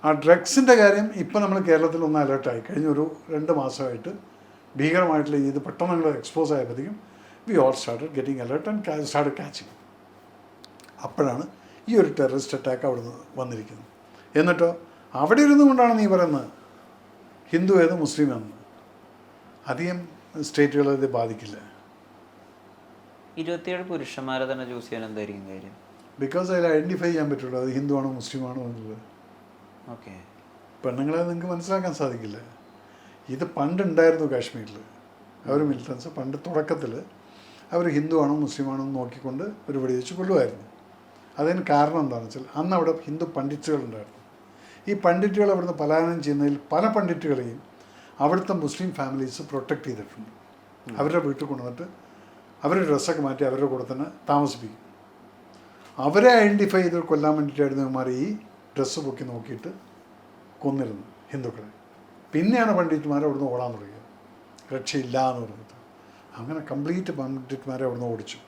ആ ഡ്രഗ്സിൻ്റെ കാര്യം ഇപ്പം നമ്മൾ കേരളത്തിൽ ഒന്ന് അലേർട്ടായി കഴിഞ്ഞൊരു 2 മാസമായിട്ട് ഭീകരമായിട്ടുള്ള ഇത് പെട്ടെന്ന് ഞങ്ങൾ എക്സ്പോസ് ആയപ്പോഴത്തേക്കും we all started getting alert and started catching. അപ്പോഴാണ് ഈ ഒരു ടെററിസ്റ്റ് അറ്റാക്ക് അവിടുന്ന് വന്നിരിക്കുന്നത്. എന്നിട്ടോ അവിടെ ഇരുന്നു കൊണ്ടാണ് നീ പറയുന്നത് ഹിന്ദു ഏത് മുസ്ലിം എന്ന്. അധികം സ്റ്റേറ്റുകളെ ഇത് ബാധിക്കില്ല. 27 പുരുഷന്മാരെ തന്നെ ചൂസ് ചെയ്യാൻ എന്തായിരിക്കും കാര്യം? ബിക്കോസ് അതിൽ ഐഡൻറ്റിഫൈ ചെയ്യാൻ പറ്റുള്ളൂ അത് ഹിന്ദു ആണോ മുസ്ലിം ആണോ എന്നുള്ളത്. ഓക്കെ. പെണ്ണുങ്ങളെ നിങ്ങൾക്ക് മനസ്സിലാക്കാൻ സാധിക്കില്ല. ഇത് പണ്ടുണ്ടായിരുന്നു കാശ്മീരിൽ. അവർ മിലിറ്റൻസ് പണ്ട് തുടക്കത്തിൽ അവർ ഹിന്ദു ആണോ മുസ്ലിം ആണോ എന്ന് നോക്കിക്കൊണ്ട് ഒരു വെടിവെച്ച് കൊല്ലുമായിരുന്നു. അതിന് കാരണം എന്താണെന്ന് വെച്ചാൽ അന്ന് അവിടെ ഹിന്ദു പണ്ഡിറ്റുകളുണ്ടായിരുന്നു. ഈ പണ്ഡിറ്റുകൾ അവിടുന്ന് പലായനം ചെയ്യുന്നതിൽ പല പണ്ഡിറ്റുകളെയും അവിടുത്തെ മുസ്ലിം ഫാമിലീസ് പ്രൊട്ടക്റ്റ് ചെയ്തിട്ടുണ്ട്. അവരുടെ വീട്ടിൽ കൊണ്ടുവന്നിട്ട് അവരുടെ ഡ്രസ്സൊക്കെ മാറ്റി അവരുടെ കൂടെ തന്നെ താമസിപ്പിക്കും. അവരെ ഐഡൻറ്റിഫൈ ചെയ്ത് കൊല്ലാൻ വേണ്ടിയിട്ടായിരുന്നു ഇവന്മാർ ഈ ഡ്രസ്സ് പൊക്കി നോക്കിയിട്ട് കൊന്നിരുന്നു ഹിന്ദുക്കളെ. പിന്നെയാണ് പണ്ഡിറ്റുമാരെ അവിടുന്ന് ഓടാൻ തുടങ്ങിയത്. രക്ഷയില്ല എന്ന് പറഞ്ഞിട്ട് അങ്ങനെ കംപ്ലീറ്റ് പണ്ഡിറ്റുമാരെ അവിടുന്ന് ഓടിച്ചു.